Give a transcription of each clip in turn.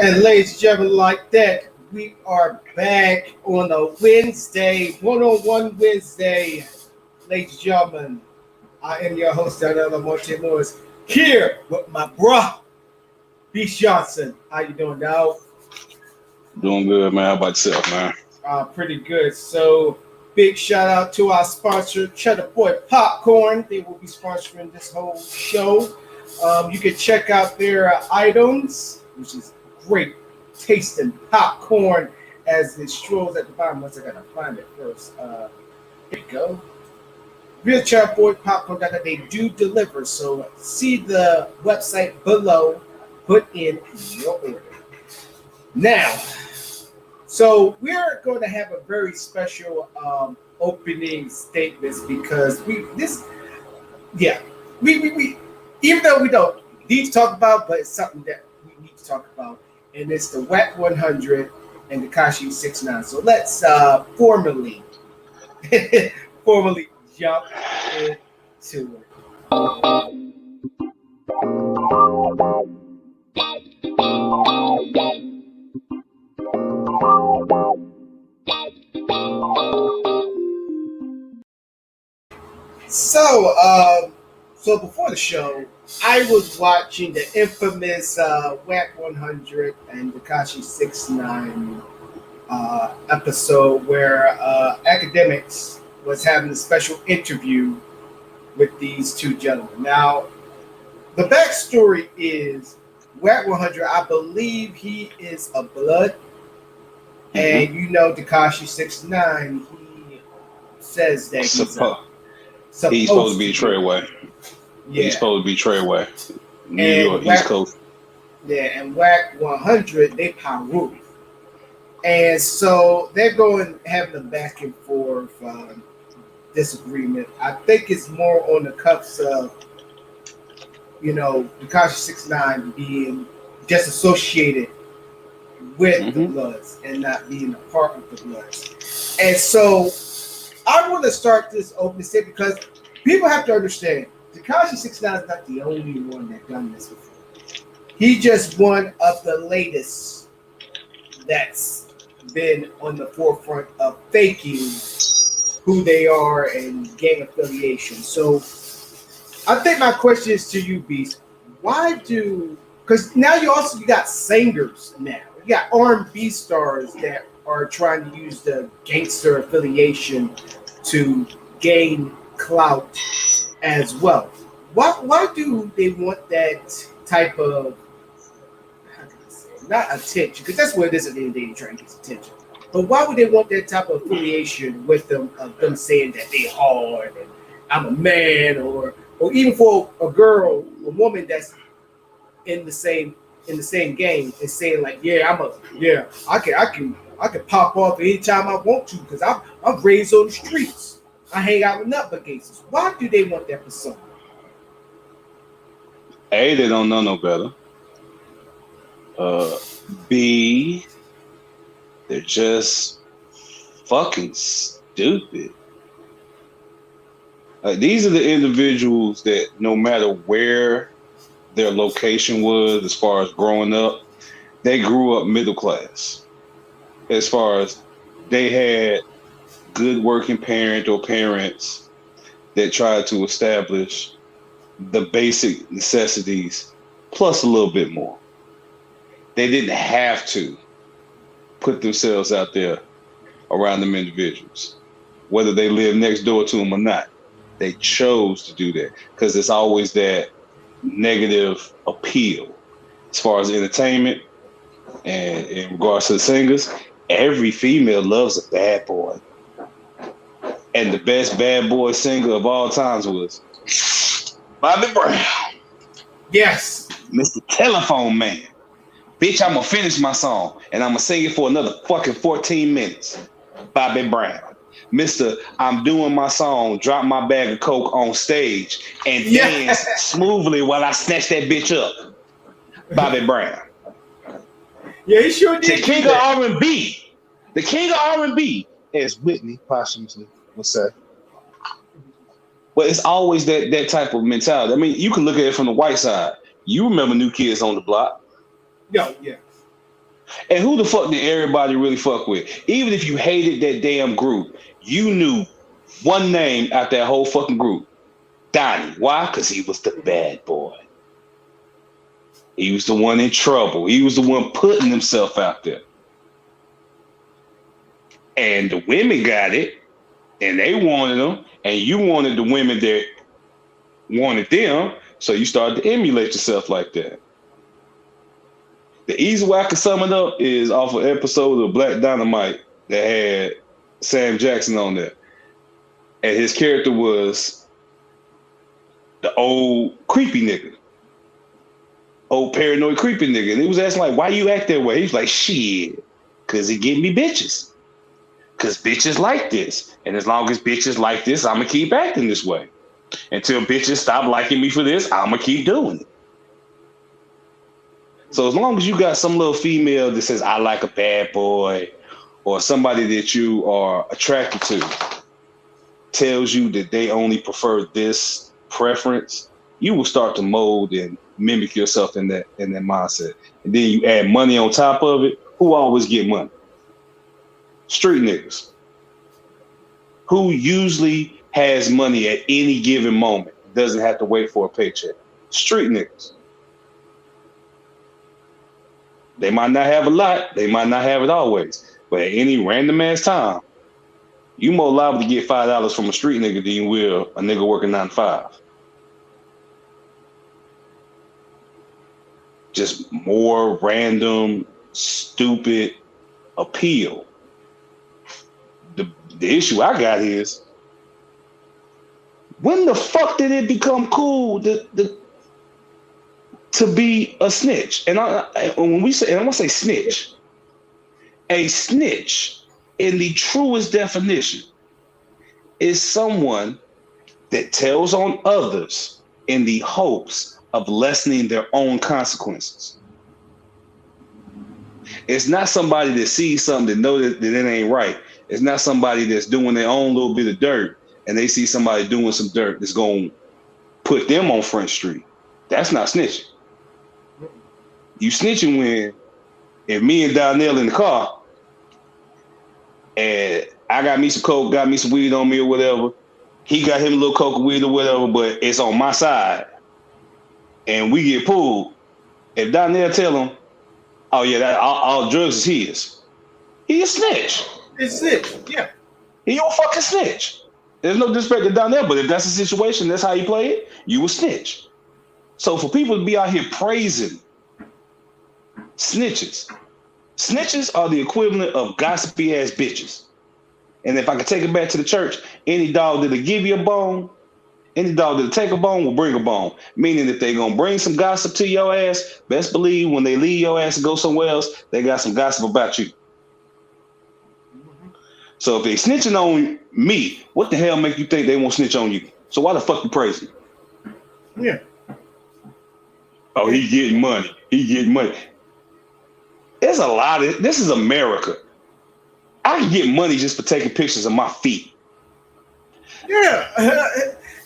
And ladies and gentlemen, like that, we are back on a Wednesday, one-on-one Wednesday. Ladies and gentlemen, I am your host, Daniel Monte Morris, here with my bro, B. Johnson. How you doing now? Doing good, man. How about yourself, man? Pretty good. So, big shout out to our sponsor, Cheddar Boy Popcorn. They will be sponsoring this whole show. You can check out their items, which is great tasting popcorn as it strolls at the bottom. Once I gotta find it first. Here you go. Real Cheddar Boy Popcorn. They do deliver. So see the website below. Put in your order. Now, so we're going to have a very special opening statements because we even though we don't need to talk about, but it's something that we need to talk about, and it's the WAC 100 and the Kashi 69. So let's formally jump into it. So before the show, I was watching the infamous WAC 100 and Tekashi 69 episode where Academics was having a special interview with these two gentlemen. Now, the backstory is WAC 100, I believe he is a blood, and you know Tekashi 69, he says that he's supposed to be Treyway. Yeah. He's supposed to be Treyway. New York, East Coast. Yeah, and WAC 100, they Peru. And so they're going having a back and forth disagreement. I think it's more on the cuffs of, Tekashi 69 being just associated with the Bloods and not being a part of the Bloods. And so I want to start this open statement because people have to understand Tekashi 69 is not the only one that done this before. He just one of the latest that's been on the forefront of faking who they are and gang affiliation. So I think my question is to you, Beast. Because now you got singers now. You got R&B stars that are trying to use the gangster affiliation to gain clout as well. Why do they want that type of, not attention, because that's what it is at the end of the day, they're trying to get attention. But why would they want that type of affiliation with them, of them saying that they hard and I'm a man, or even for a woman that's in the same game and saying like, I can pop off anytime I want to because I'm raised on the streets. I hang out with nutbuckets. Why do they want that persona? A, they don't know no better. B, they're just fucking stupid. These are the individuals that no matter where their location was as far as growing up, they grew up middle class. As far as they had good working parent or parents that tried to establish the basic necessities plus a little bit more. They didn't have to put themselves out there around them individuals, whether they live next door to them or not. They chose to do that because it's always that negative appeal as far as entertainment. And in regards to the singers, every female loves a bad boy. And the best bad boy singer of all times was Bobby Brown. Yes. Mr. Telephone Man. Bitch, I'm going to finish my song and I'm going to sing it for another fucking 14 minutes. Bobby Brown. Mr. I'm doing my song, drop my bag of coke on stage and dance smoothly while I snatch that bitch up. Bobby Brown. Yeah, he sure did. The king of R&B. The king of R&B, as Whitney posthumously would say. But it's always that type of mentality. I mean, you can look at it from the white side. You remember New Kids on the Block. Yeah. And who the fuck did everybody really fuck with? Even if you hated that damn group, you knew one name out that whole fucking group. Donnie. Why? Because he was the bad boy. He was the one in trouble. He was the one putting himself out there. And the women got it, and they wanted them, and you wanted the women that wanted them, so you started to emulate yourself like that. The easy way I can sum it up is off an episode of Black Dynamite that had Sam Jackson on there. And his character was the old creepy nigga. Old paranoid creepy nigga. And he was asking like, why you act that way? He's like, shit, because he give me bitches. Because bitches like this. And as long as bitches like this, I'm going to keep acting this way. Until bitches stop liking me for this, I'm going to keep doing it. So as long as you got some little female that says, I like a bad boy, or somebody that you are attracted to tells you that they only prefer this preference, you will start to mold and mimic yourself in that mindset. And then you add money on top of it. Who always get money? Street niggas. Who usually has money at any given moment, doesn't have to wait for a paycheck. Street niggas. They might not have a lot, they might not have it always, but at any random ass time, you more liable to get $5 from a street nigga than you will a nigga working 9 to 5. Just more random, stupid appeal. The issue I got is, when the fuck did it become cool to be a snitch? And when we say, and I'm gonna say snitch, a snitch in the truest definition is someone that tells on others in the hopes of lessening their own consequences. It's not somebody that sees something that knows that it ain't right. It's not somebody that's doing their own little bit of dirt and they see somebody doing some dirt that's going to put them on Front Street. That's not snitching. You snitching when, if me and Donnell in the car and I got me some coke, got me some weed on me or whatever, he got him a little coke or weed or whatever, but it's on my side and we get pulled. If Donnell tell him, oh yeah, that all drugs is his, he a snitch. It's snitch, yeah. He your fucking snitch. There's no disrespect to Donnell, but if that's the situation, that's how you play it, you a snitch. So for people to be out here praising snitches are the equivalent of gossipy ass bitches. And if I could take it back to the church, any dog that'll give you a bone, any dog that'll take a bone will bring a bone. Meaning if they're gonna bring some gossip to your ass, best believe when they leave your ass and go somewhere else, they got some gossip about you. So if they snitching on me, what the hell make you think they won't snitch on you? So why the fuck you praising? Yeah. Oh, he getting money. He getting money. There's a lot of, this is America. I can get money just for taking pictures of my feet. Yeah.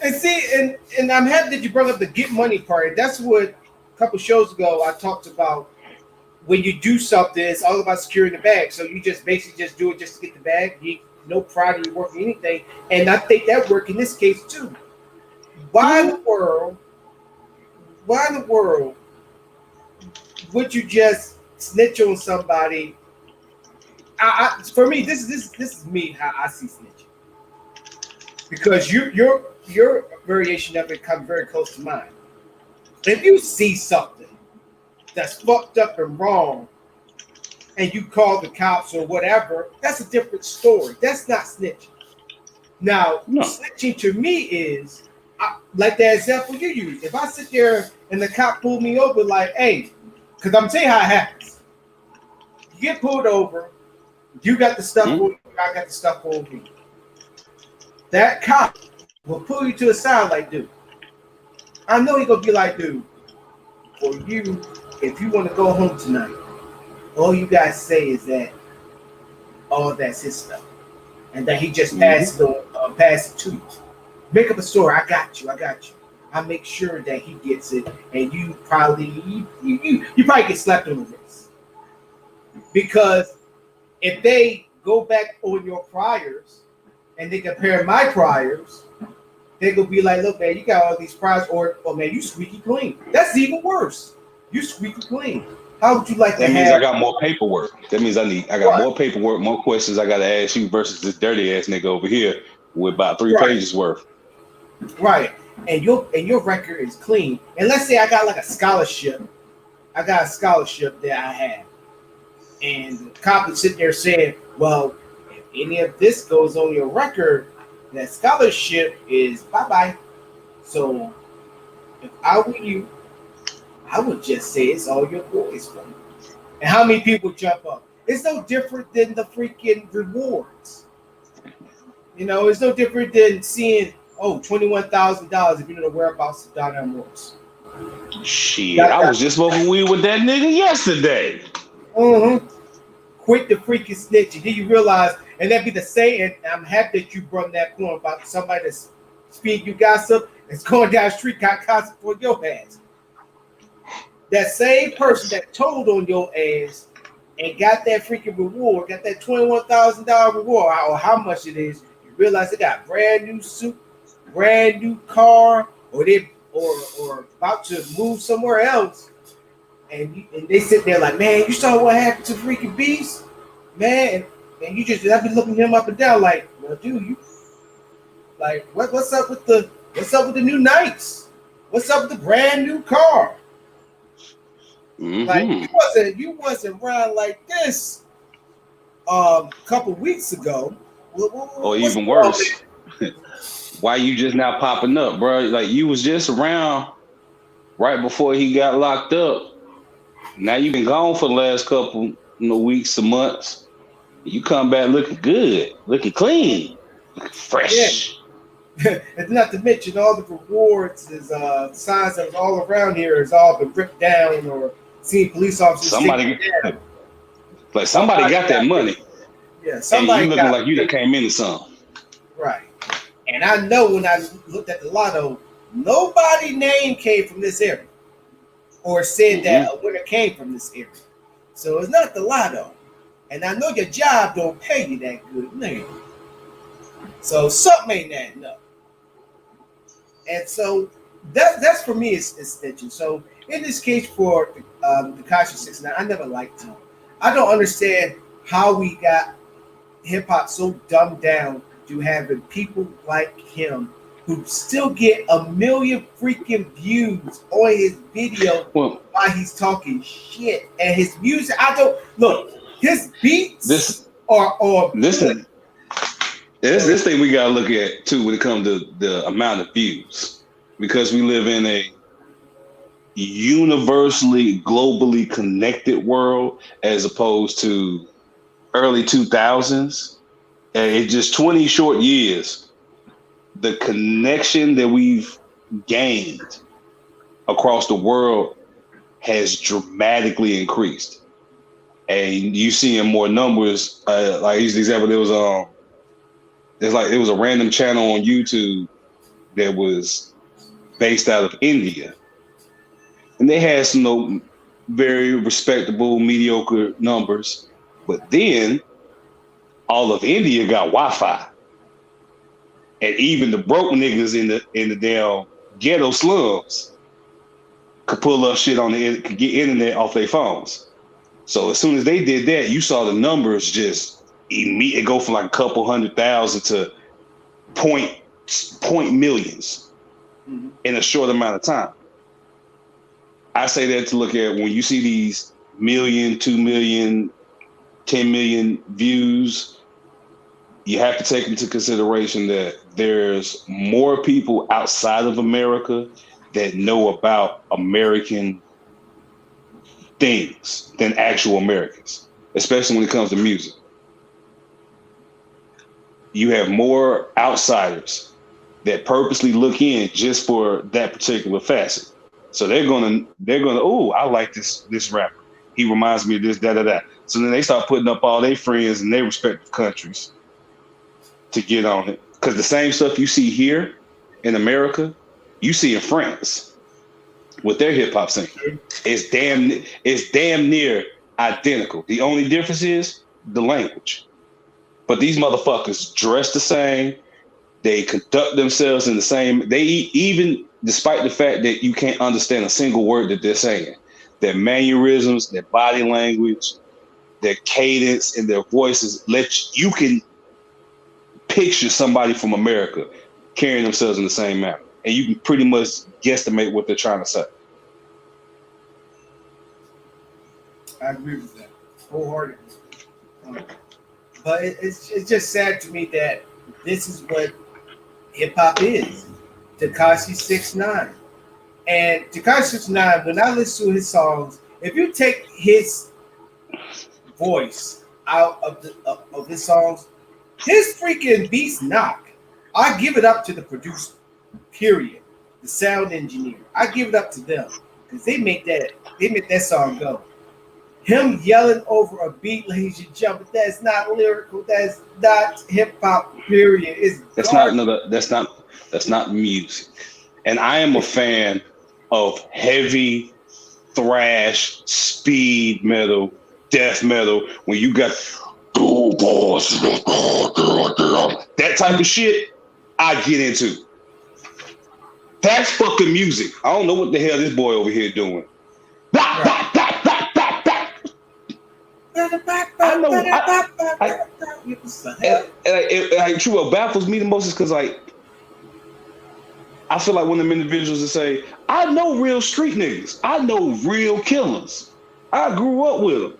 And see, and I'm happy that you brought up the get money part. That's what a couple shows ago I talked about. When you do something, it's all about securing the bag. So you just basically just do it just to get the bag. You no pride in your work or anything. And I think that worked in this case too. Why in the world would you just snitch on somebody? For me, this is me how I see snitching. Because your variation of it comes very close to mine. If you see something that's fucked up and wrong, and you call the cops or whatever, that's a different story. That's not snitching. Now, snitching to me is like that example you use. If I sit there and the cop pulled me over, like, hey, because I'm telling you how it happens. You get pulled over, you got the stuff on you, I got the stuff on me. That cop will pull you to the side like, dude, I know he's going to be like, dude, for you, if you want to go home tonight, all you guys say is that all that's his stuff, and that he just passed it to you. Make up a story. I got you. I make sure that he gets it, and you probably get slapped on the wrist. Because if they go back on your priors and they compare my priors, they gonna be like, look, man, you got all these priors, or man, you squeaky clean. That's even worse. You squeaky clean. How would you like That to means have? I got more paperwork. That means I got Right. more paperwork, more questions I got to ask you versus this dirty ass nigga over here with about 3 Right. pages worth. Right. And your record is clean. And let's say I got like a scholarship. I got a scholarship that I have. And the cop is sitting there saying, well, if any of this goes on your record, that scholarship is bye-bye. So if I were you, I would just say it's all your boys' fault. And how many people jump up? It's no different than the freaking rewards. You know, it's no different than seeing, $21,000 if you know the whereabouts of Donnell Morris. Shit, I was just smoking weed with that nigga yesterday. Mm-hmm. Quit the freaking snitching. Then you realize, and that be the same, and I'm happy that you brought that point about somebody that's speaking you gossip, that's going down the street, got gossip for your ass. That same person that told on your ass and got that freaking reward, got that $21,000 reward, or how much it is, you realize they got brand new suit, brand new car, or they or about to move somewhere else, and they sit there like, man, you saw what happened to freaking Beast, man, and I've been looking him up and down like, well, dude, you like what's up with the new Knights? What's up with the brand new car? Mm-hmm. Like you wasn't around like this a couple weeks ago. Or even worse, why you just now popping up, bro? Like you was just around right before he got locked up. Now you've been gone for the last couple weeks or months. You come back looking good, looking clean, looking fresh. Yeah. And not to mention all the rewards, is signs that was all around here has all been ripped down or seen police officers. Somebody got that money. Yeah, somebody and you looking like you that came into some. Right. And I know when I looked at the lotto, nobody name came from this area or said that a winner came from this area. So it's not the lotto. And I know your job don't pay you that good, man. So something ain't adding up. And so that's for me is snitching. So in this case for the Tekashi 69, I never liked him. I don't understand how we got hip hop so dumbed down to having people like him who still get 1 million freaking views on his video while he's talking shit. And his music, his beats this thing we gotta look at too when it comes to the amount of views, because we live in a universally globally connected world as opposed to early 2000s, and it's just 20 short years, the connection that we've gained across the world has dramatically increased, and you seeing more numbers. Like I use the example, it was a random channel on YouTube that was based out of India, and they had some very respectable, mediocre numbers, but then all of India got Wi-Fi, and even the broke niggas in the damn ghetto slums could pull up shit could get internet off their phones. So as soon as they did that, you saw the numbers just immediately go from like a couple 100,000 to point millions in a short amount of time. I say that to look at when you see these 1 million, 2 million, 10 million views, you have to take into consideration that there's more people outside of America that know about American things than actual Americans, especially when it comes to music. You have more outsiders that purposely look in just for that particular facet. So they're gonna, oh, I like this rapper. He reminds me of this, da. So then they start putting up all their friends in their respective countries to get on it. Because the same stuff you see here in America, you see in France with their hip hop scene. It's damn near identical. The only difference is the language. But these motherfuckers dress the same. They conduct themselves in the same. They even, despite the fact that you can't understand a single word that they're saying, their mannerisms, their body language, their cadence, and their voices you can picture somebody from America carrying themselves in the same manner, and you can pretty much guesstimate what they're trying to say. I agree with that wholeheartedly. But it's just sad to me that this is what hip hop is. Tekashi 6ix9ine. And Tekashi 6ix9ine, when I listen to his songs, if you take his voice out of his songs, his freaking beats knock. I give it up to the producer, period. The sound engineer. I give it up to them because they make that song go. Him yelling over a beat, ladies and gentlemen, that's not lyrical. That's not hip hop. Period. That's not music. And I am a fan of heavy thrash, speed metal, death metal. When you got that type of shit, I get into. That's fucking music. I don't know what the hell this boy over here doing. Right. I know. True. What baffles me the most is because, like, I feel like one of them individuals that say, "I know real street niggas. I know real killers. I grew up with them.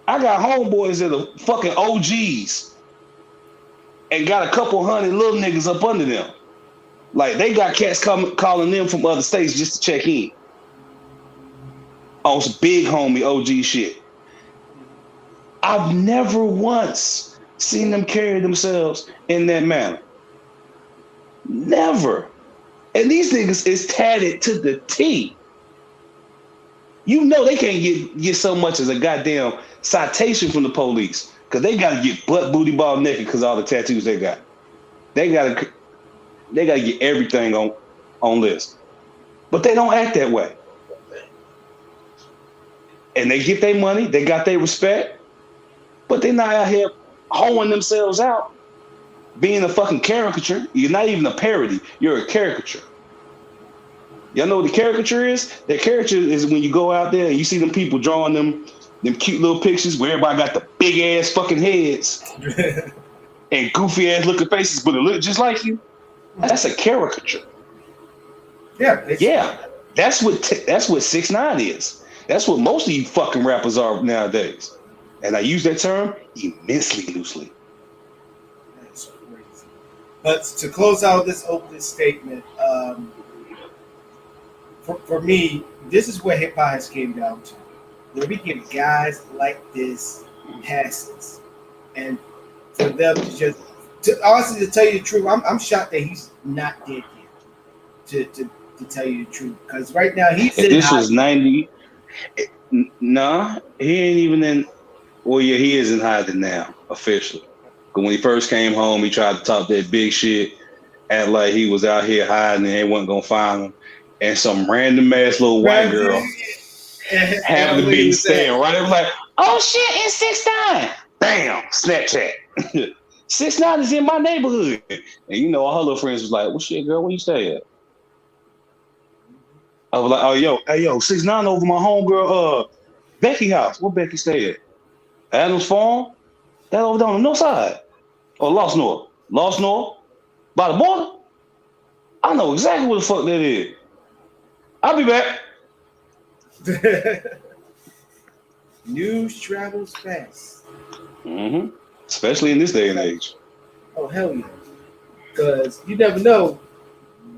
I got homeboys that are fucking OGs and got a couple hundred little niggas up under them. Like, they got cats calling them from other states just to check in on some big homie OG shit. I've never once seen them carry themselves in that manner. Never. And these niggas is tatted to the T. You know they can't get so much as a goddamn citation from the police because they got to get butt booty ball naked because all the tattoos they got. They got to get everything on list. But they don't act that way. And they get their money. They got their respect. But they're not out here hoeing themselves out, being a fucking caricature. You're not even a parody. You're a caricature. Y'all know what the caricature is? The caricature is when you go out there and you see them people drawing them cute little pictures where everybody got the big ass fucking heads and goofy ass looking faces, but it look just like you. That's a caricature. Yeah. That's what 6ix9ine is. That's what most of you fucking rappers are nowadays. And I use that term immensely loosely. That's crazy. But to close out this opening statement, for me, this is what hip hop has came down to. Where we give guys like this passes, and for them to honestly, to tell you the truth, I'm shocked that he's not dead yet. To tell you the truth, because right now he's in. This was 90. Nah, he ain't even in. Well, yeah, he is in hiding now, officially. But when he first came home, he tried to talk that big shit, act like he was out here hiding and they wasn't gonna find him. And some random ass little white girl happened to be staying right there, like, "Oh shit, it's 6ix9ine." Bam, Snapchat. 6ix9ine is in my neighborhood, and you know, all her little friends was like, "Well, shit, girl, where you stay at?" I was like, "Oh, hey, 6ix9ine over my homegirl, Becky house. Where Becky stay at? Adams Farm? That over there on the north side. Or Lost North? Lost North? By the border? I know exactly what the fuck that is. I'll be back." News travels fast. Mm-hmm. Especially in this day and age. Oh, hell yeah. Because you never know.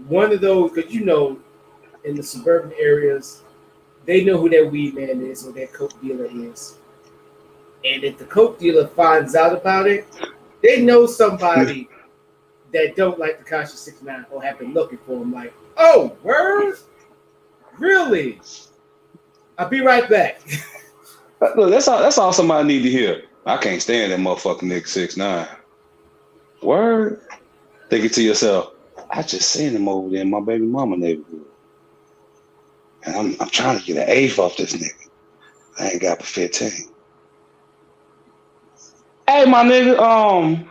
One of those, because you know, in the suburban areas, they know who that weed man is or that coke dealer is. And if the coke dealer finds out about it, they know somebody that don't like Tekashi 6ix9ine or have been looking for him. Like, oh, word? Really? I'll be right back. Look, that's all somebody need to hear. I can't stand that motherfucking nigga 6ix9ine. Word? Thinking to yourself, I just seen him over there in my baby mama neighborhood. And I'm trying to get an eighth off this nigga. I ain't got but 15. Hey, my nigga,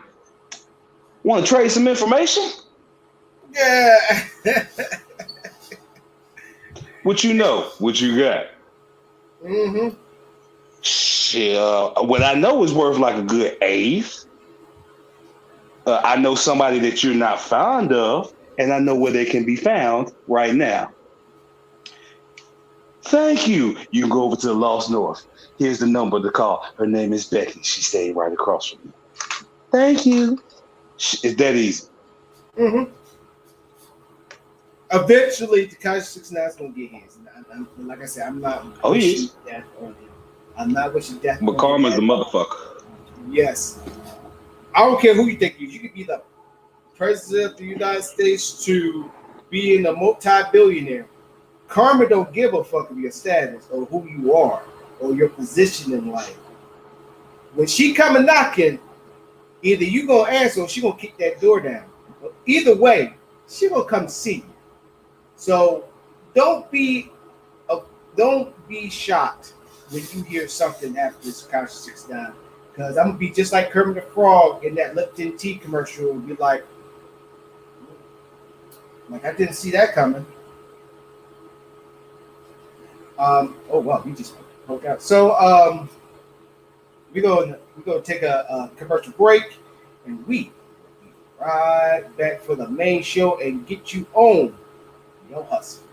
want to trade some information? Yeah. What you know? What you got? Mm-hmm. Shit, what I know is worth like a good eighth. I know somebody that you're not fond of, and I know where they can be found right now. Thank you. You can go over to the Lost North. Here's the number to call. Her name is Becky. She stayed right across from me. Thank you. It's that easy. Mm-hmm. Eventually, Tekashi 69 is gonna get his. Like I said, I'm not Oh, he wishing is. death on him. I'm not wishing death But on him Karma's the at all. motherfucker. Yes. I don't care who you think you could be the president of the United States to being a multi-billionaire. Karma don't give a fuck of your status or who you are or your position in life. When she coming knocking, either you gonna answer or she gonna kick that door down. Either way, she gonna come see you. So don't be don't be shocked when you hear something after this Tekashi 69. Because I'm gonna be just like Kermit the Frog in that Lipton tea commercial and be like I didn't see that coming. Oh wow, we just broke out. So we're gonna take a commercial break, and we will be right back for the main show and get you on your hustle.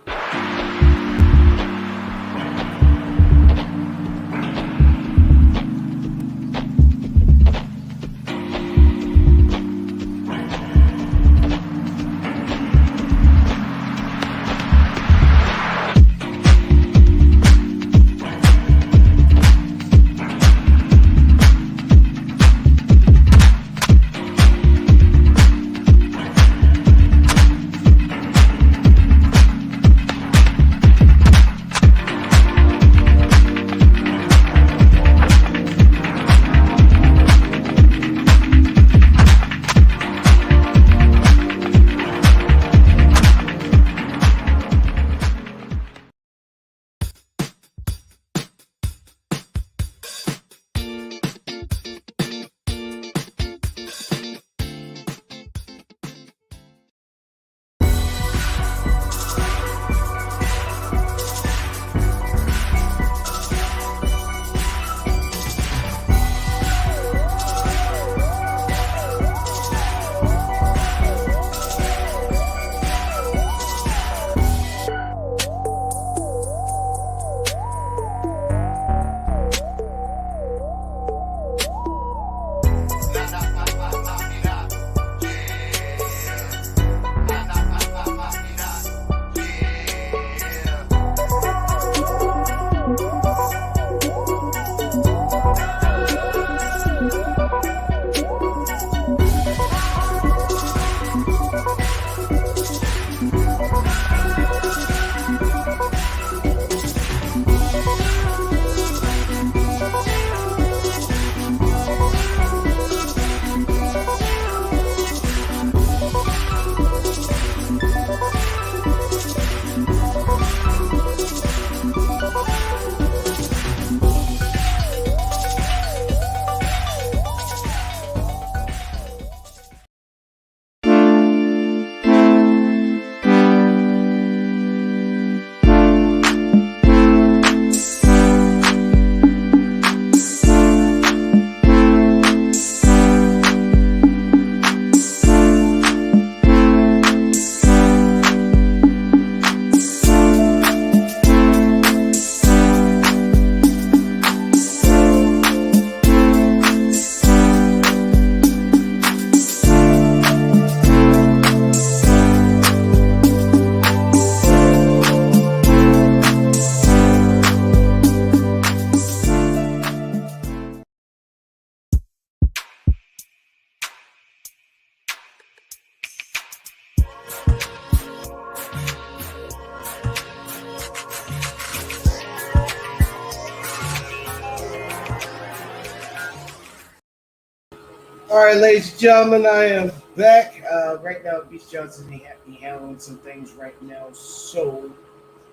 All right, ladies and gentlemen, I am back. Right now, Beach Johnson he handling some things right now. So,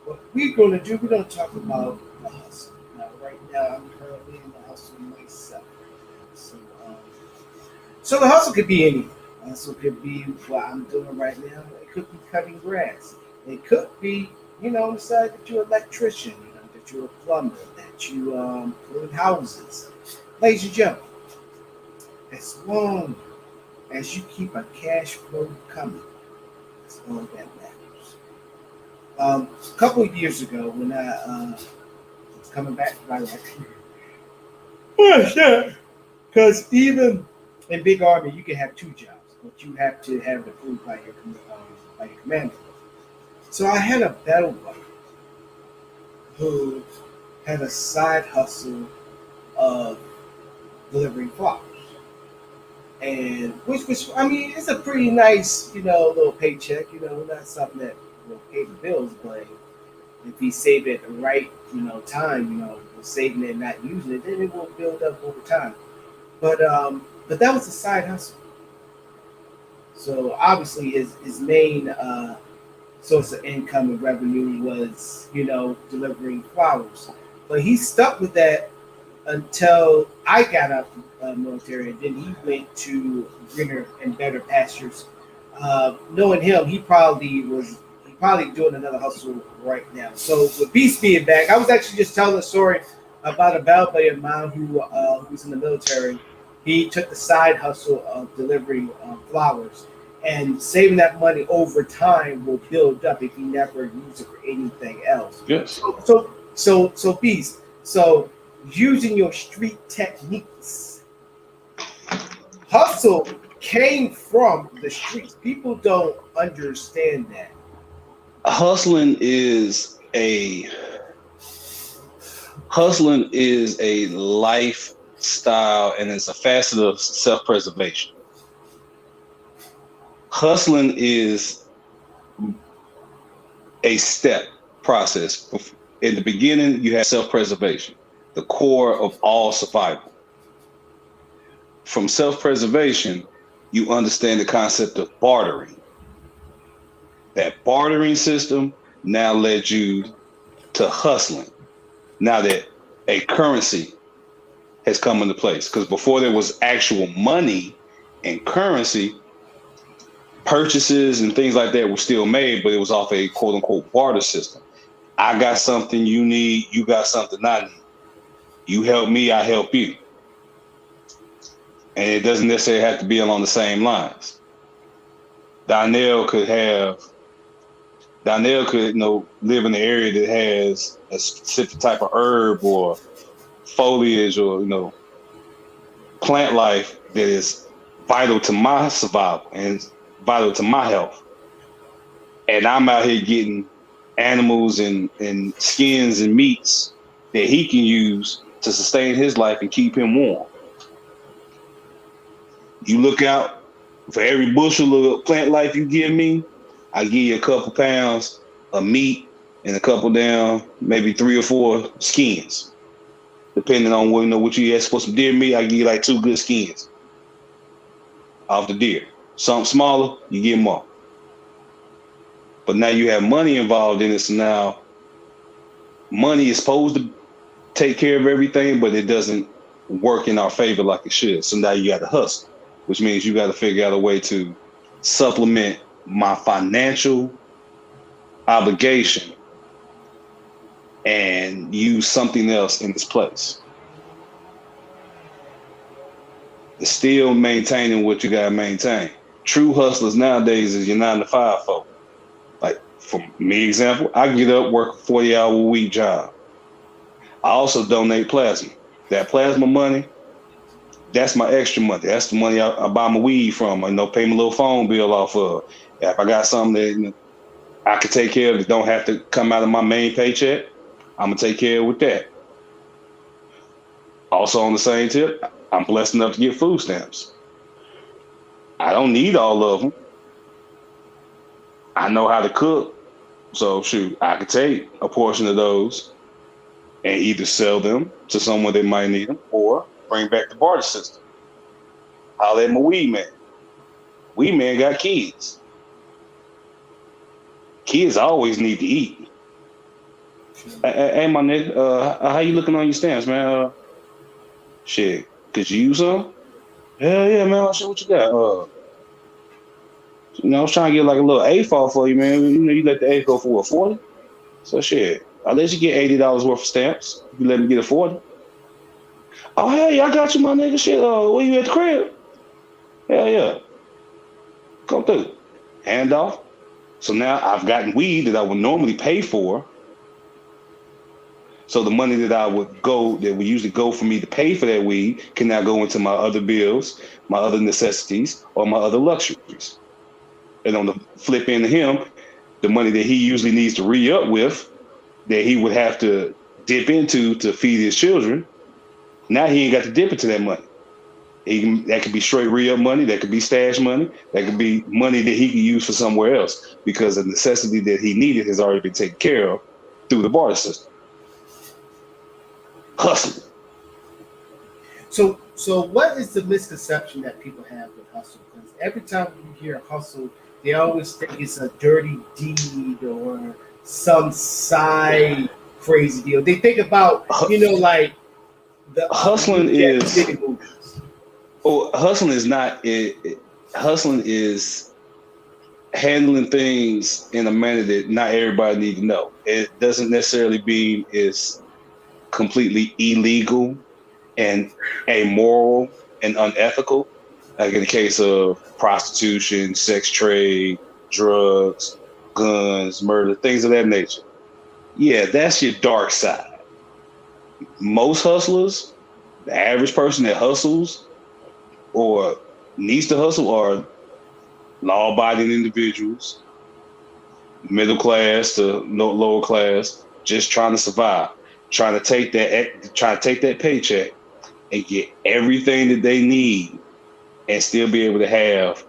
what we're going to do, we're going to talk about the hustle. Now, right now, I'm currently in the hustle myself. So, So the hustle could be anything. Hustle could be what I'm doing right now. It could be cutting grass. It could be, decide that you're an electrician, that you're a plumber, that you clean houses. Ladies and gentlemen, as long as you keep a cash flow coming, that's all that matters. A couple of years ago, when I was coming back to my life, because even in Big Army, you can have two jobs, but you have to have it approved by your commander. So I had a battle buddy who had a side hustle of delivering flowers. And which it's a pretty nice, little paycheck, not something that will pay the bills, but if he saved it at the right, time, saving it and not using it, then it will build up over time. But that was a side hustle. So obviously his main source of income and revenue was, delivering flowers. But he stuck with that until I got out of the military, and then he went to greener and better pastures. Knowing him, he probably doing another hustle right now. So with Beast being back, I was actually just telling a story about a battle buddy of mine who was in the military. He took the side hustle of delivering flowers, and saving that money over time will build up if you never use it for anything else. Yes. So Beast. So using your street techniques, hustle came from the streets. People don't understand that. Hustling is a lifestyle, and it's a facet of self-preservation. Hustling is a step process. In the beginning, you have self-preservation, the core of all survival. From self-preservation, you understand the concept of bartering. That bartering system now led you to hustling. Now that a currency has come into place, because before there was actual money and currency, purchases and things like that were still made, but it was off a quote unquote barter system. I got something you need, you got something I need. You help me, I help you. And it doesn't necessarily have to be along the same lines. Donnell could live in an area that has a specific type of herb or foliage or, plant life that is vital to my survival and vital to my health. And I'm out here getting animals and skins and meats that he can use to sustain his life and keep him warm. You look out for every bushel of plant life you give me, I give you a couple pounds of meat and a couple down, maybe 3 or 4 skins. Depending on what you ask for some deer meat, I give you like 2 good skins off the deer. Something smaller, you get more. But now you have money involved in it, so now money is supposed to take care of everything, but it doesn't work in our favor like it should. So now you got to hustle, which means you got to figure out a way to supplement my financial obligation and use something else in its place. It's still maintaining what you got to maintain. True hustlers nowadays is your 9-to-5 folk. Like for me, example, I get up, work a 40-hour-a-week job. I also donate plasma. That plasma money, that's my extra money. That's the money I buy my weed from. Pay my little phone bill off of. If I got something that I can take care of that don't have to come out of my main paycheck, I'm gonna take care of with that. Also on the same tip, I'm blessed enough to get food stamps. I don't need all of them. I know how to cook. So shoot, I could take a portion of those and either sell them to someone that might need them or bring back the barter system. Holler at my weed man. Weed man got kids. Kids always need to eat. Hey, my nigga, how you looking on your stamps, man? Shit, could you use some? Hell yeah, man. I said, what you got? I was trying to get like a little A fall for you, man. You let the A go for what, 40? So shit. I'll let you get $80 worth of stamps. You let me get a 40. Oh hell yeah, I got you, my nigga. Shit. Where you at the crib? Hell yeah. Come through. Hand off. So now I've gotten weed that I would normally pay for. So the money that we usually go for me to pay for that weed can now go into my other bills, my other necessities, or my other luxuries. And on the flip end of him, the money that he usually needs to re-up with, that he would have to dip into to feed his children, now he ain't got to dip into that money. That could be straight re-up money, that could be stash money, that could be money that he can use for somewhere else because the necessity that he needed has already been taken care of through the barter system. Hustling. So what is the misconception that people have with hustle? Because every time you hear hustle, they always think it's a dirty deed or some side crazy deal. They think about, like the hustling Jack is City movies. hustling is not it. Hustling is handling things in a manner that not everybody need to know. It doesn't necessarily mean it's completely illegal and amoral and unethical, like in the case of prostitution, sex trade, drugs, guns, murder, things of that nature. Yeah, that's your dark side. Most hustlers, the average person that hustles or needs to hustle are law-abiding individuals, middle class to lower class, just trying to survive, trying to take that paycheck and get everything that they need and still be able to have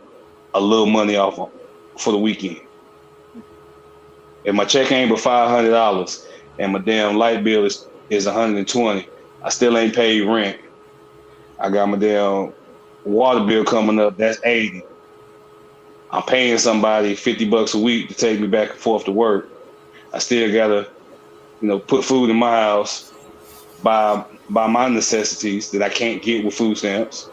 a little money off them for the weekend. If my check ain't but $500 and my damn light bill is $120, I still ain't paid rent. I got my damn water bill coming up, that's $80. I'm paying somebody $50 a week to take me back and forth to work. I still gotta, put food in my house, buy my necessities that I can't get with food stamps.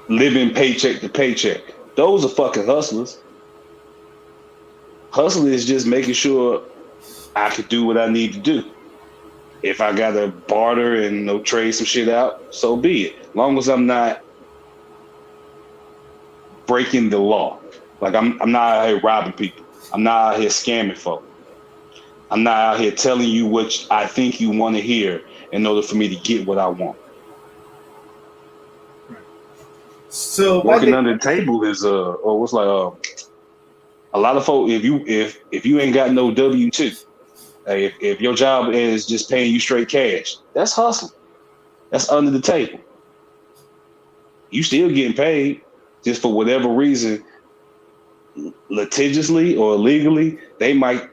Living paycheck to paycheck. Those are fucking hustlers. Hustling is just making sure I can do what I need to do. If I gotta barter and trade some shit out, so be it. As long as I'm not breaking the law. Like I'm not out here robbing people. I'm not out here scamming folk. I'm not out here telling you what I think you want to hear in order for me to get what I want. So working under the table is or what's like a lot of folk. If you ain't got no W-2, if your job is just paying you straight cash, that's hustling. That's under the table. You still getting paid, just for whatever reason, litigiously or illegally, they might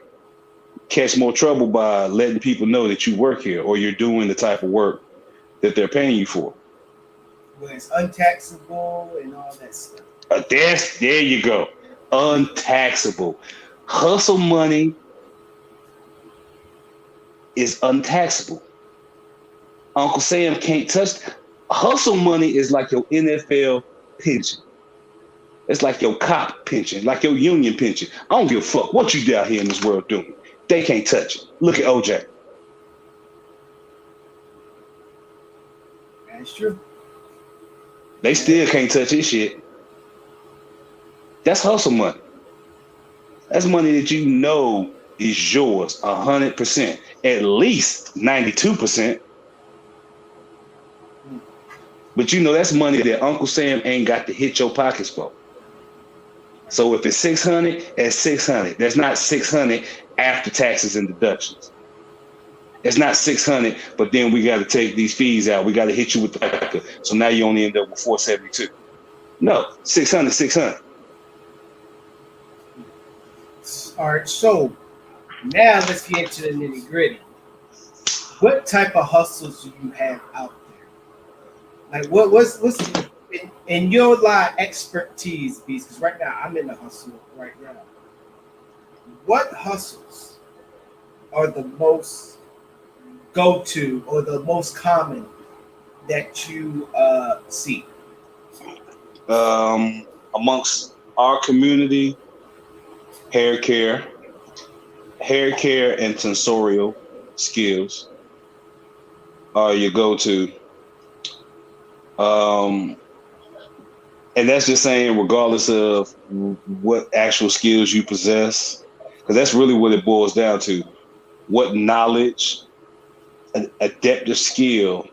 catch more trouble by letting people know that you work here or you're doing the type of work that they're paying you for. Where it's untaxable and all that stuff. There you go. Untaxable. Hustle money is untaxable. Uncle Sam can't touch. Hustle money is like your NFL pension. It's like your cop pension, like your union pension. I don't give a fuck what you out here in this world doing. They can't touch it. Look at OJ. That's true. They still can't touch his shit. That's hustle money. That's money that you know is yours 100%, at least 92%. But that's money that Uncle Sam ain't got to hit your pockets for. So if it's 600, it's 600. There's not 600 after taxes and deductions. It's not 600, but then we got to take these fees out. We got to hit you with the FICA. So now you only end up with 472. No, 600. All right, so now let's get into the nitty gritty. What type of hustles do you have out there? Like what's in your line expertise, Beast? Because right now I'm in the hustle right now. What hustles are the most go-to or the most common that you see? Amongst our community, hair care, and tonsorial skills are your go-to. Um, and that's just saying, regardless of what actual skills you possess, because that's really what it boils down to. What knowledge, adaptive skill,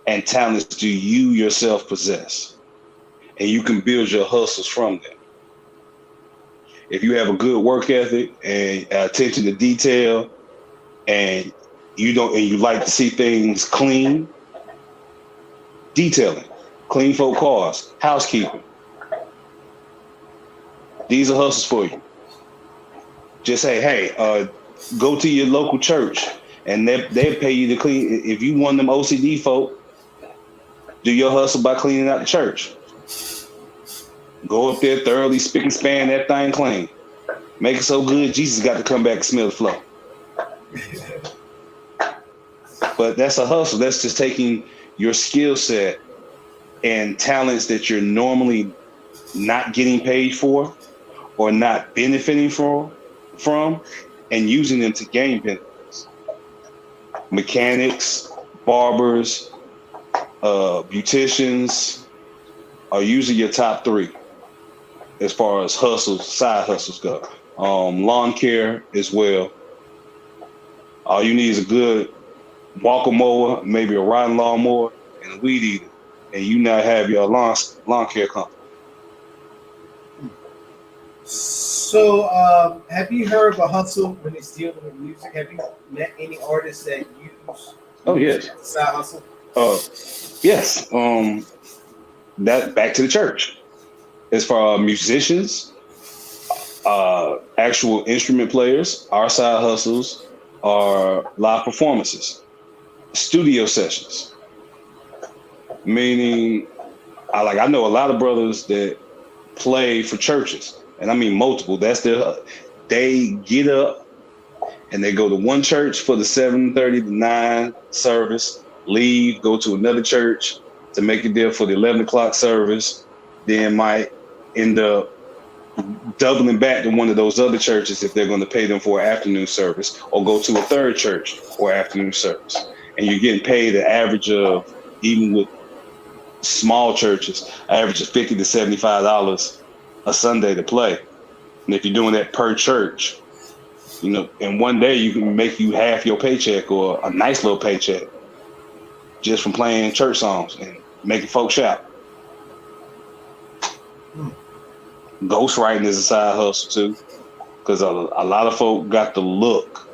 and talents do you yourself possess? And you can build your hustles from that. If you have a good work ethic and attention to detail, and you like to see things clean, detailing, clean folk cars, housekeeping. These are hustles for you. Just say, hey, go to your local church and they pay you to clean. If you want them OCD folk, do your hustle by cleaning out the church. Go up there thoroughly, spick and span that thing clean. Make it so good, Jesus got to come back and smell the flow. But that's a hustle. That's just taking your skill set and talents that you're normally not getting paid for or not benefiting from and using them to gain benefits. Mechanics, barbers, beauticians are usually your top three as far as hustles, side hustles go. Lawn care as well. All you need is a good walker mower, maybe a riding lawnmower, and a weed eater, and you now have your lawn care company. So, have you heard of a hustle when it's dealing with music? Have you met any artists that use? Oh yes, side hustle. Yes. That back to the church. As far as musicians, actual instrument players, our side hustles are live performances, studio sessions. Meaning, I know a lot of brothers that play for churches, and I mean multiple. They get up and they go to one church for the 7:30 to 9 service, leave, go to another church to make it there for the 11 o'clock service, then might end up doubling back to one of those other churches if they're going to pay them for an afternoon service, or go to a third church or afternoon service. And you're getting paid an average of, even with small churches, average of $50 to $75 a Sunday to play. And if you're doing that per church, in one day you can make you half your paycheck or a nice little paycheck just from playing church songs and making folks shout. Ghostwriting is a side hustle too, because a lot of folk got the look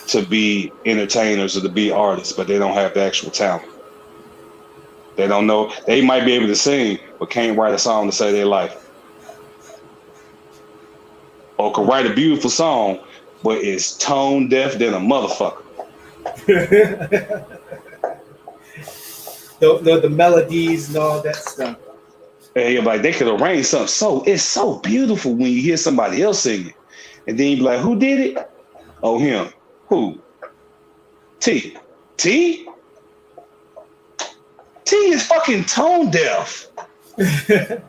to be entertainers or to be artists, but they don't have the actual talent. They don't know. They might be able to sing, but can't write a song to save their life. Or could write a beautiful song, but is tone deaf than a motherfucker. the melodies and all that stuff. And they could arrange something it's so beautiful when you hear somebody else sing it. And then you be like, who did it? Oh, him. Who? T. T is fucking tone deaf. The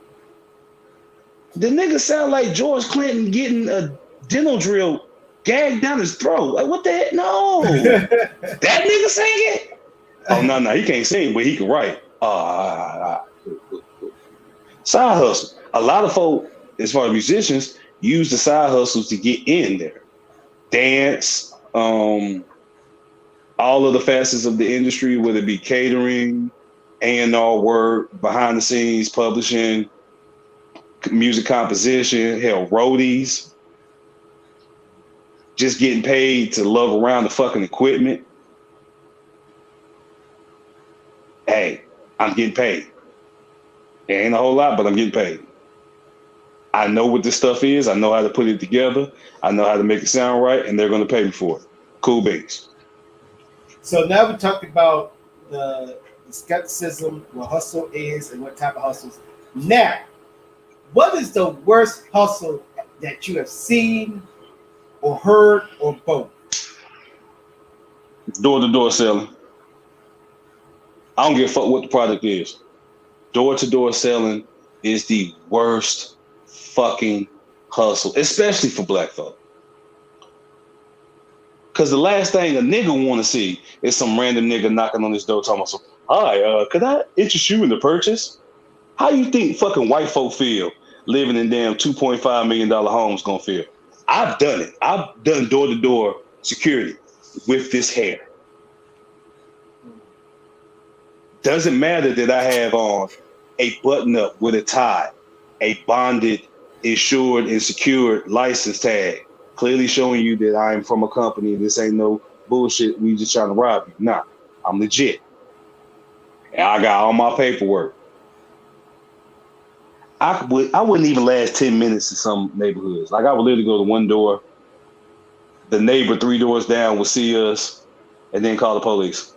nigga sound like George Clinton getting a dental drill gagged down his throat. Like, what the heck? No. That nigga singing? Oh, no, he can't sing, but he can write. Side hustle. A lot of folk, as far as musicians, use the side hustles to get in there. Dance, all of the facets of the industry, whether it be catering, A&R work, behind the scenes, publishing, music composition, hell, roadies, just getting paid to lug around the fucking equipment. Hey, I'm getting paid. It ain't a whole lot, but I'm getting paid. I know what this stuff is. I know how to put it together. I know how to make it sound right, and they're going to pay me for it. Cool beans. So now we talked about the skepticism, what hustle is, and what type of hustles. Now, what is the worst hustle that you have seen or heard or both? Door-to-door selling. I don't give a fuck what the product is. Door-to-door selling is the worst fucking hustle, especially for black folk. Because the last thing a nigga want to see is some random nigga knocking on his door talking about, hi, could I interest you in the purchase? How you think fucking white folk feel living in damn $2.5 million homes gonna feel? I've done it. I've done door-to-door security with this hair. Doesn't matter that I have on a button-up with a tie, a bonded, insured, and secured license tag, clearly showing you that I am from a company. This ain't no bullshit. We just trying to rob you. Nah, I'm legit. And I got all my paperwork. I wouldn't even last 10 minutes in some neighborhoods. Like I would literally go to one door. The neighbor 3 doors down would see us and then call the police.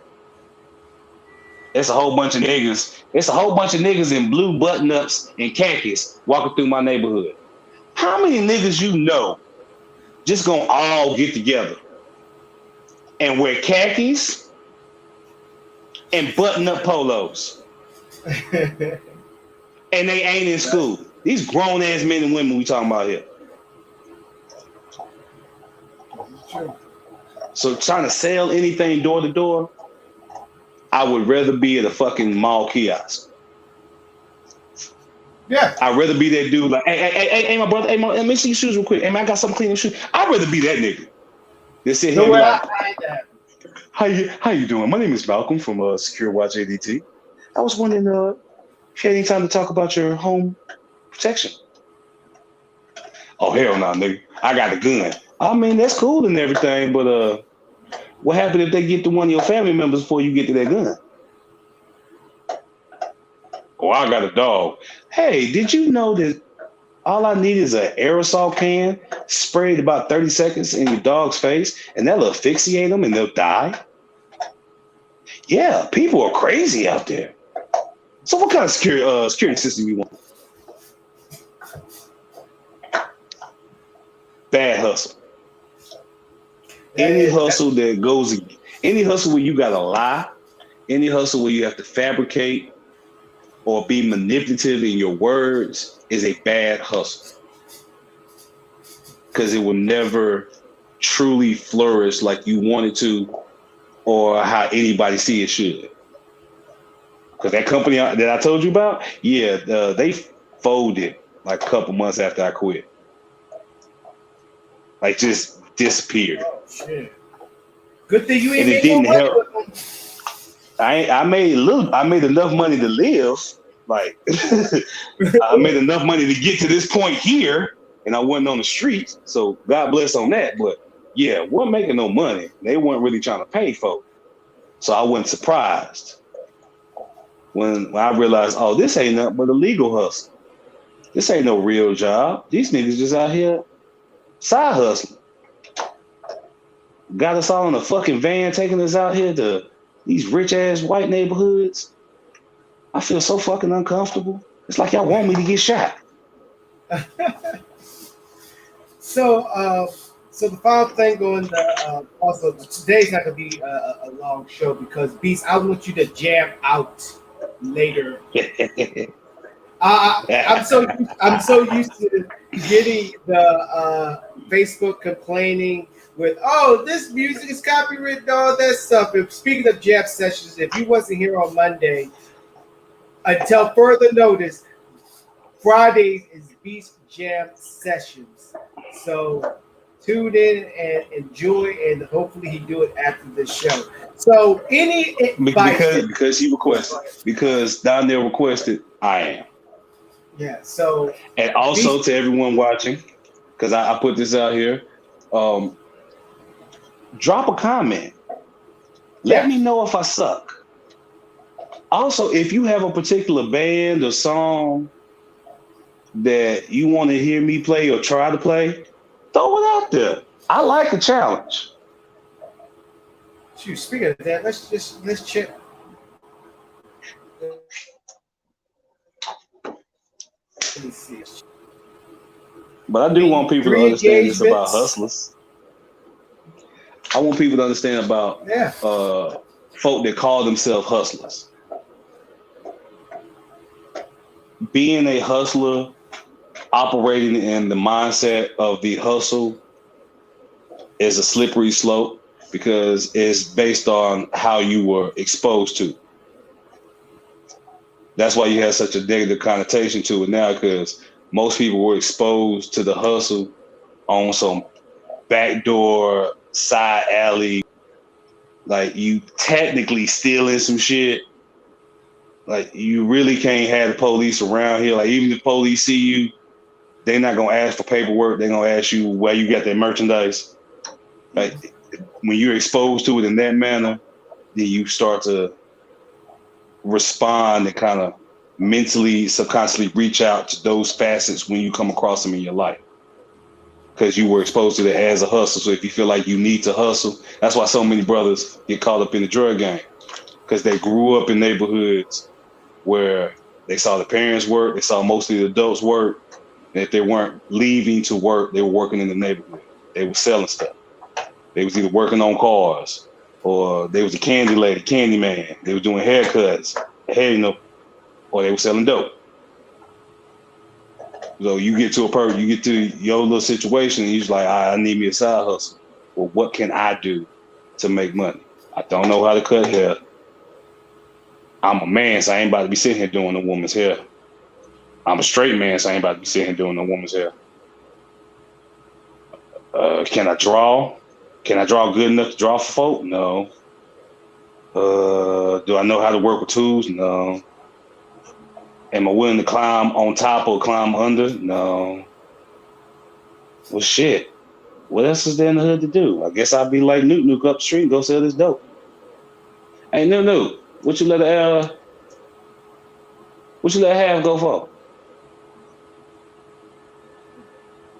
It's a whole bunch of niggas. It's a whole bunch of niggas in blue button-ups and khakis walking through my neighborhood. How many niggas you know just gonna all get together and wear khakis and button-up polos? And they ain't in school. These grown-ass men and women we talking about here. So trying to sell anything door to door, I would rather be at a fucking mall kiosk. Yeah. I'd rather be that dude like, hey, my brother, let me see your shoes real quick. Hey, man, I got something clean in shoes. I'd rather be that nigga than sit here and be like, how you doing? My name is Malcolm from Secure Watch ADT. I was wondering if you had any time to talk about your home protection. Oh, hell no, nigga. I got a gun. I mean, that's cool and everything, but what happened if they get to one of your family members before you get to that gun? Oh, I got a dog. Hey, did you know that all I need is an aerosol can sprayed about 30 seconds in your dog's face and that'll asphyxiate them and they'll die? Yeah, people are crazy out there. So what kind of security system you want? Bad hustle. Any hustle that goes, any hustle where you gotta lie, any hustle where you have to fabricate or be manipulative in your words is a bad hustle. Because it will never truly flourish like you want it to or how anybody see it should. Because that company that I told you about, yeah, they folded like a couple months after I quit. Like just disappeared. Oh, shit. Good thing you ain't and it didn't no help. I made enough money to live. Like I made enough money to get to this point here, and I wasn't on the streets. So God bless on that. But yeah, wasn't making no money. They weren't really trying to pay for it. So I wasn't surprised when I realized, oh, this ain't nothing but a legal hustle. This ain't no real job. These niggas just out here side hustling. Got us all in a fucking van taking us out here to these rich ass white neighborhoods. I feel so fucking uncomfortable. It's like y'all want me to get shot. So the final thing going also today's not gonna be a long show because Beast, I want you to jam out later. I'm so used to getting the Facebook complaining with, oh, this music is copyrighted, all that stuff. And speaking of jam sessions, if you wasn't here on Monday, until further notice, Fridays is Beast Jam Sessions. So tune in and enjoy, and hopefully he do it after the show. So any advice because he requested, because Donnell requested, I am. Yeah. So and also to everyone watching, because I put this out here, drop a comment. Let me know if I suck. Also, if you have a particular band or song that you want to hear me play or try to play, throw it out there. I like a challenge. Shoot, speaking of that, let's check. Let me see. But I do want people to understand this about hustlers. I want people to understand about folk that call themselves hustlers. being a hustler, operating in the mindset of the hustle is a slippery slope because it's based on how you were exposed to. That's why you have such a negative connotation to it now, because most people were exposed to the hustle on some backdoor side alley. Like you technically stealing some shit. Like you really can't have the police around here. Like even if the police see you, they're not gonna ask for paperwork. They're gonna ask you where you got that merchandise. Like when you're exposed to it in that manner, then you start to respond and kind of mentally, subconsciously reach out to those facets when you come across them in your life. Because you were exposed to it as a hustle. So if you feel like you need to hustle, that's why so many brothers get caught up in the drug game. Because they grew up in neighborhoods where they saw the parents work, they saw mostly the adults work. And if they weren't leaving to work, they were working in the neighborhood. They were selling stuff. They was either working on cars, or they was a candy lady, candy man. They were doing haircuts, or they were selling dope. So you get to your little situation, and you're just like, I need me a side hustle. Well, what can I do to make money? I don't know how to cut hair. I'm a man, so I ain't about to be sitting here doing a woman's hair. I'm a straight man, so I ain't about to be sitting here doing a woman's hair. Can I draw? Can I draw good enough to draw for folk? No. Do I know how to work with tools? No. Am I willing to climb on top or climb under? No. Well, shit. What else is there in the hood to do? I guess I'll be like Nuke up the street and go sell this dope. Hey, Nuke, what you let half go for?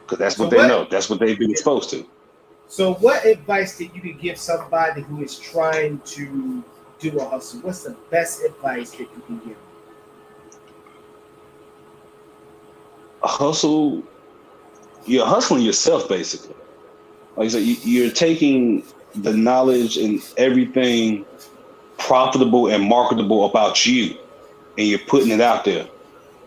Because that's what they know. That's what they've been exposed to. So what advice that you could give somebody who is trying to do a hustle? What's the best advice that you can give? A hustle, you're hustling yourself, basically. Like I said, you're taking the knowledge and everything profitable and marketable about you, and you're putting it out there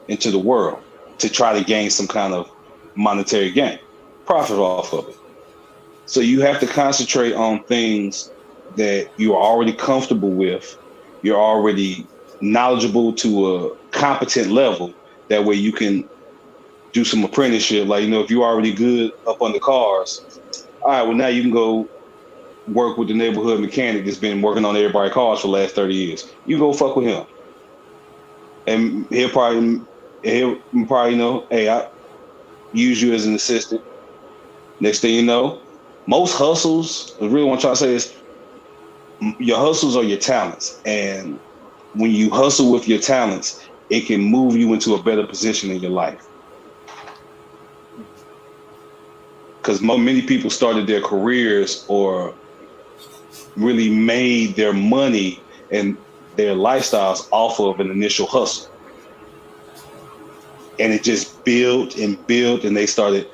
into the world to try to gain some kind of monetary gain, profit off of it. So you have to concentrate on things that you're already comfortable with, you're already knowledgeable to a competent level. That way you can do some apprenticeship. Like, if you're already good up on the cars, all right, well, now you can go work with the neighborhood mechanic that's been working on everybody's cars for the last 30 years. You go fuck with him. And he'll probably hey, I use you as an assistant. Next thing you know, most hustles, I really want to try to say this, your hustles are your talents. And when you hustle with your talents, it can move you into a better position in your life. Because many people started their careers or really made their money and their lifestyles off of an initial hustle. And it just built, and they started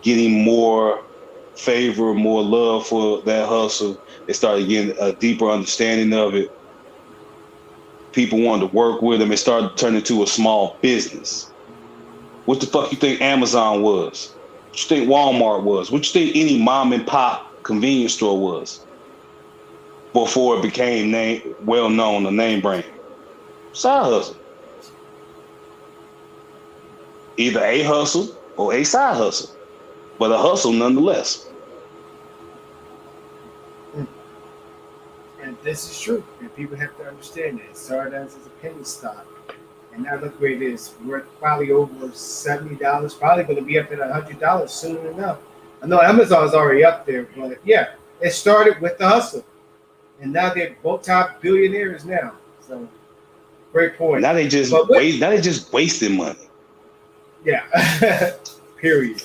getting more favor, more love for that hustle. They started getting a deeper understanding of it. People wanted to work with them. It started turning into a small business. What the fuck you think Amazon was? What you think Walmart was? What you think any mom and pop convenience store was before it became well-known, a name brand? Side hustle. Either a hustle or a side hustle, but a hustle nonetheless. And this is true, and people have to understand that. It started as a penny stock, and now look where it is. We're probably over $70, probably going to be up at $100 soon enough. I know Amazon's already up there, but yeah, it started with the hustle, and now they're both top billionaires now. So, great point. Now they just wasting money. Yeah, period.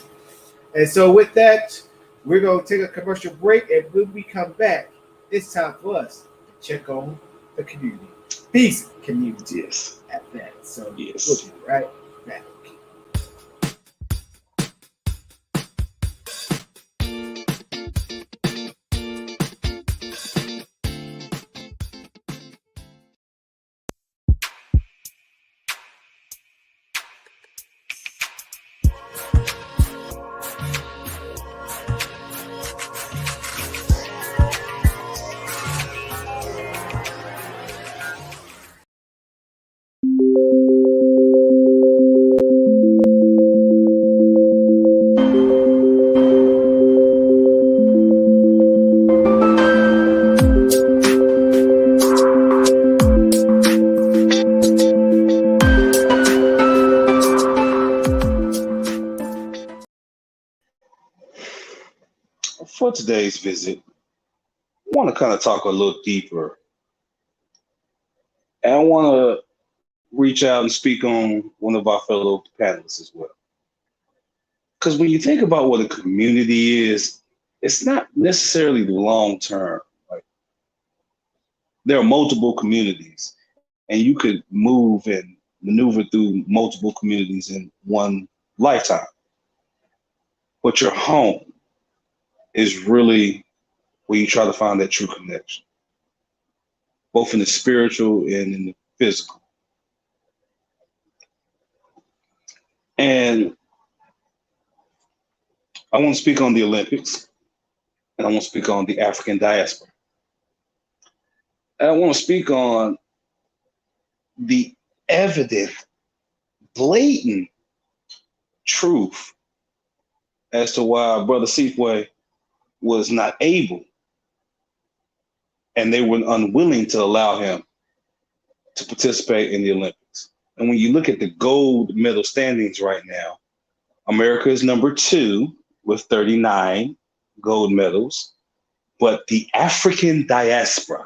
And so with that, we're going to take a commercial break, and when we come back, it's time for us to check on the community. Peace, community. Yes. At that. So yes. We'll be right back. For today's visit, I want to kind of talk a little deeper, and I want to reach out and speak on one of our fellow panelists as well. Because when you think about what a community is, it's not necessarily the long term. Like there are multiple communities, and you could move and maneuver through multiple communities in one lifetime. But your home is really where you try to find that true connection, both in the spiritual and in the physical. And I want to speak on the Olympics, and I want to speak on the African diaspora. And I want to speak on the evident, blatant truth as to why Brother Sifway was not able and they were unwilling to allow him to participate in the Olympics. And when you look at the gold medal standings right now, America is number 2 with 39 gold medals, but the African diaspora,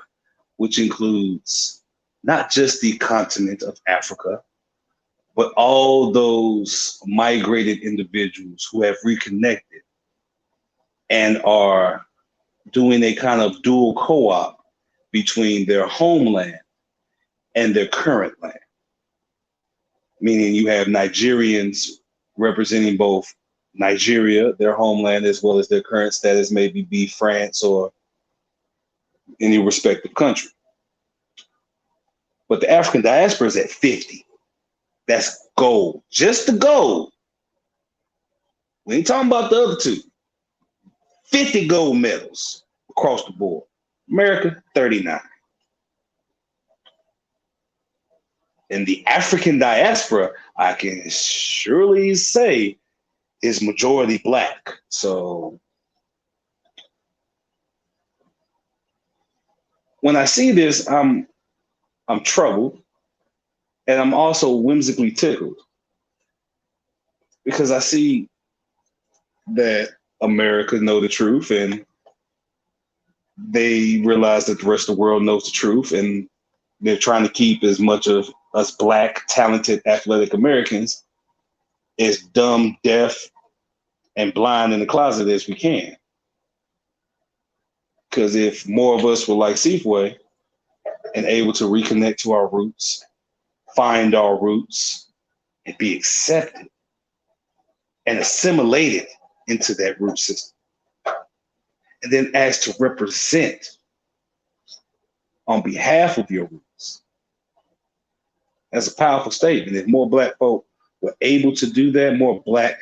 which includes not just the continent of Africa, but all those migrated individuals who have reconnected and are doing a kind of dual co-op between their homeland and their current land. Meaning you have Nigerians representing both Nigeria, their homeland, as well as their current status, maybe be France or any respective country. But the African diaspora is at 50. That's gold, just the gold. We ain't talking about the other 2. 50 gold medals across the board. America, 39. In the African diaspora, I can surely say is majority Black. So when I see this, I'm troubled, and I'm also whimsically tickled because I see that America know the truth and they realize that the rest of the world knows the truth, and they're trying to keep as much of us Black, talented, athletic Americans as dumb, deaf, and blind in the closet as we can. Because if more of us were like Sifway and able to reconnect to our roots, find our roots, and be accepted and assimilated into that root system, and then asked to represent on behalf of your roots. That's a powerful statement. If more Black folk were able to do that, more Black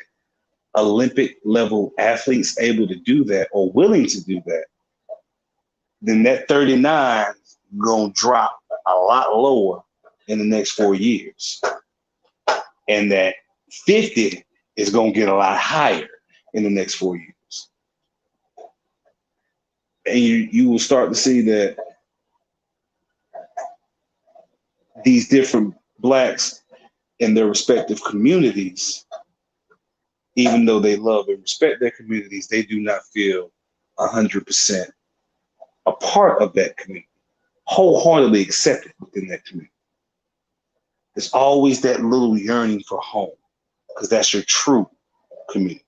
Olympic level athletes able to do that or willing to do that, then that 39 gonna drop a lot lower in the next 4 years. And that 50 is gonna get a lot higher in the next 4 years. And you will start to see that these different Blacks in their respective communities, even though they love and respect their communities, they do not feel 100% a part of that community, wholeheartedly accepted within that community. There's always that little yearning for home because that's your true community.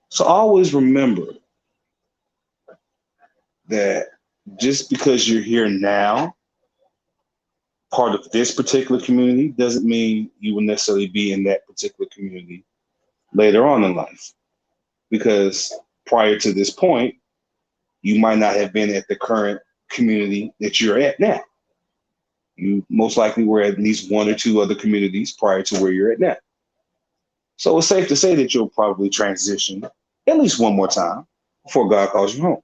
So always remember that just because you're here now, part of this particular community, doesn't mean you will necessarily be in that particular community later on in life. Because prior to this point, you might not have been at the current community that you're at now. You most likely were at least 1 or 2 other communities prior to where you're at now. So it's safe to say that you'll probably transition at least one more time before God calls you home.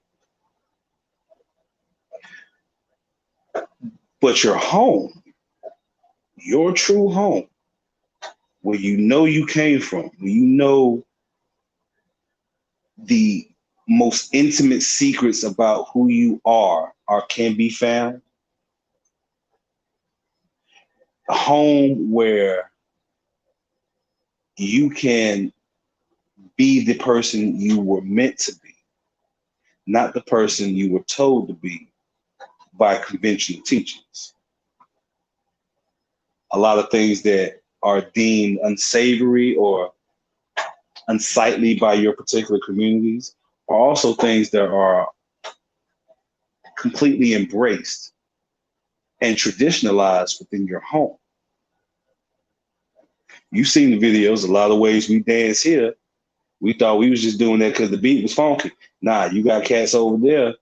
But your home, your true home, where you know you came from, where you know the most intimate secrets about who you are can be found. A home where you can be the person you were meant to be, not the person you were told to be by conventional teachings. A lot of things that are deemed unsavory or unsightly by your particular communities are also things that are completely embraced and traditionalized within your home. You've seen the videos, a lot of ways we dance here. We thought we was just doing that because the beat was funky. Nah, you got cats over there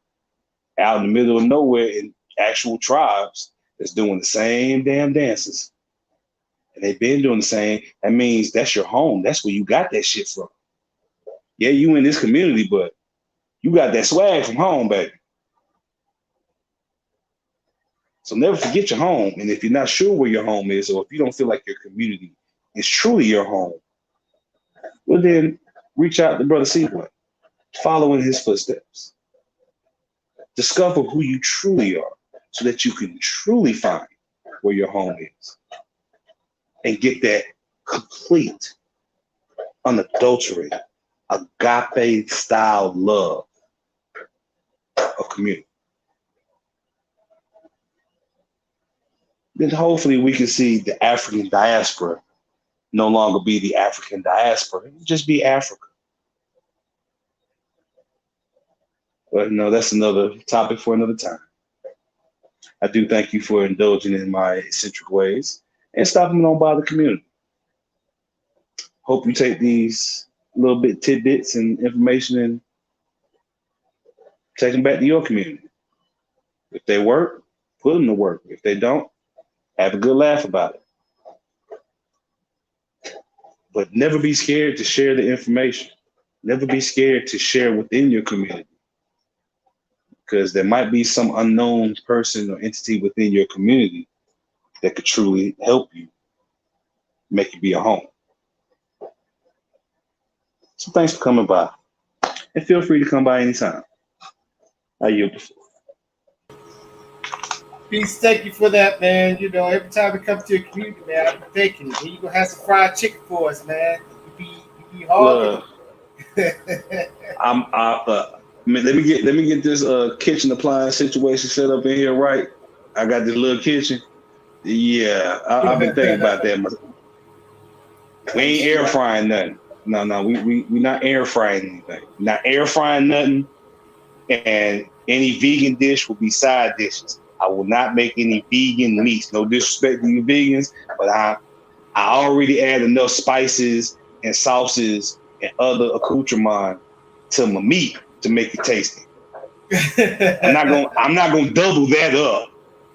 out in the middle of nowhere in actual tribes that's doing the same damn dances. And they've been doing the same. That means that's your home. That's where you got that shit from. Yeah, you in this community, but you got that swag from home, baby. So never forget your home. And if you're not sure where your home is, or if you don't feel like your community is truly your home, well then reach out to Brother Seaway. Follow in his footsteps. Discover who you truly are so that you can truly find where your home is and get that complete, unadulterated, agape style love of community. Then hopefully we can see the African diaspora no longer be the African diaspora, just be Africa. But no, that's another topic for another time. I do thank you for indulging in my eccentric ways and stopping on by the community. Hope you take these little bit tidbits and information and take them back to your community. If they work, put them to work. If they don't, have a good laugh about it. But never be scared to share the information. Never be scared to share within your community. Because there might be some unknown person or entity within your community that could truly help you make it be a home. So thanks for coming by. And feel free to come by anytime. I yield the floor. Peace, thank you for that, man. You know, every time we come to a community, man, I'm thinking, man, you gonna have some fried chicken for us, man. You be hard. Let me get this kitchen appliance situation set up in here, right? I got this little kitchen. Yeah, I've been thinking about that. We ain't air frying nothing. No, we not air frying anything. Not air frying nothing. And any vegan dish will be side dishes. I will not make any vegan meats. No disrespect to you vegans, but I already add enough spices and sauces and other accoutrements to my meat to make it tasty. I'm not gonna double that up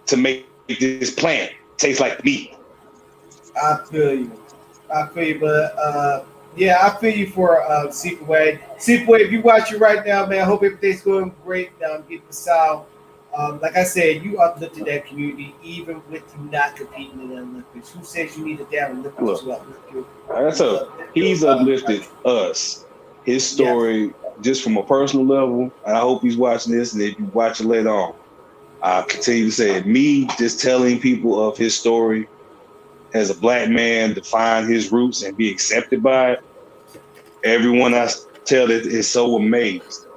to make this plant taste like meat. I feel you, but yeah, I feel you for Seepaway. Seepaway, if you watch it right now, man, I hope everything's going great. Getting the sound. Like I said, you uplifted that community even with you not competing in the Olympics. Who says you need a damn Olympics to uplift you? He's uplifted us. His story, just from a personal level, and I hope he's watching this, and if you watch it later on, I continue to say it. Me just telling people of his story as a black man to find his roots and be accepted by it, everyone I tell that is so amazed.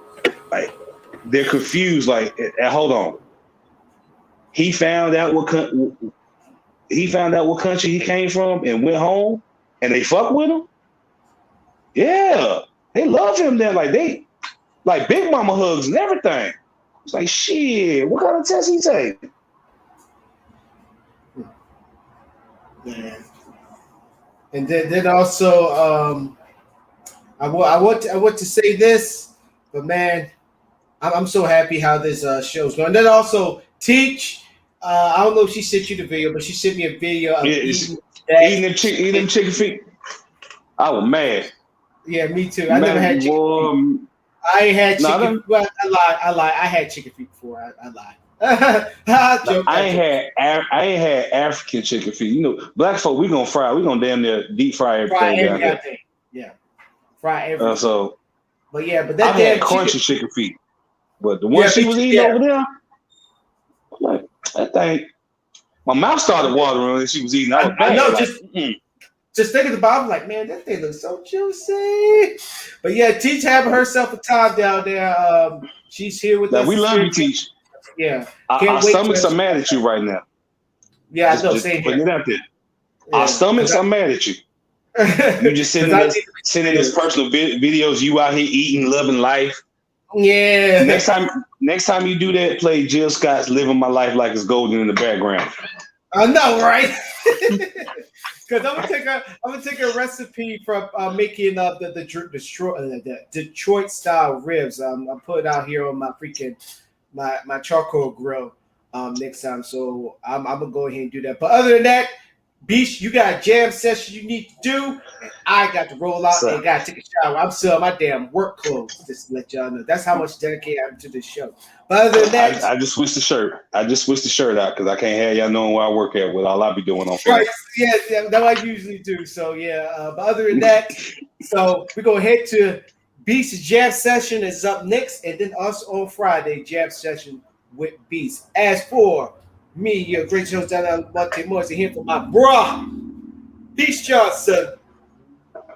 Like, they're confused. Like, hold on. He found out what country he came from and went home, and they fuck with him. Yeah, they love him. Then like Big Mama hugs and everything. It's like, shit. What kind of test he take? Yeah. And then also, I want to say this, but man, I'm so happy how this show's going. And then also, Teach, I don't know if she sent you the video, but she sent me a video of eating them chicken feet. I was mad. Yeah, me too. I never had chicken feet. I ain't had chicken. Well, I lied. I had chicken feet before. I lied. I ain't had African chicken feet. You know, black folk, we gonna fry. We gonna damn near deep fry everything. Yeah, fry everything. But that I had crunchy chicken feet. But the one she was eating over there, like that thing, my mouth started watering when she was eating. I know, just thinking about it, I'm like, man, that thing looks so juicy. But yeah, Teach having herself a time down there. She's here with Now us. we love you, Teach. Yeah. Our Can't wait stomachs to- are mad at you right now. Yeah, I know. Just Same putting here. it out there. Yeah. Our stomachs are mad at you. You just sending us personal videos. You out here eating, loving life. Yeah. Next time you do that, play Jill Scott's "Living My Life Like It's Golden" in the background. I know, right? Because I'm gonna take a recipe from making the Detroit style ribs. I'm putting out here on my charcoal grill next time. So I'm gonna go ahead and do that. But other than that, Beast, you got a jam session you need to do. I got to roll out and got to take a shower. I'm still in my damn work clothes, just to let y'all know. That's how much dedicated I am to this show. But other than that, I just switched the shirt. I just switched the shirt out because I can't have y'all knowing where I work at with all I be doing on Facebook. right, yeah, that's what I usually do. So yeah, but other than that, so we're gonna head to Beast's jam session is up next, and then us on Friday jam session with Beast. As for me, your great show down Monte Morrison here for my bro, Beast Johnson.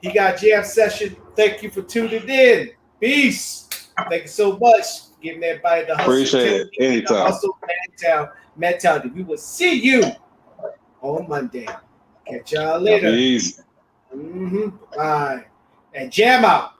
He got jam session. Thank you for tuning in, Beast. Thank you so much. Giving everybody the hustle. Appreciate it. Anytime. The hustle mentality. We will see you on Monday. Catch y'all later. Easy. Bye. And jam out.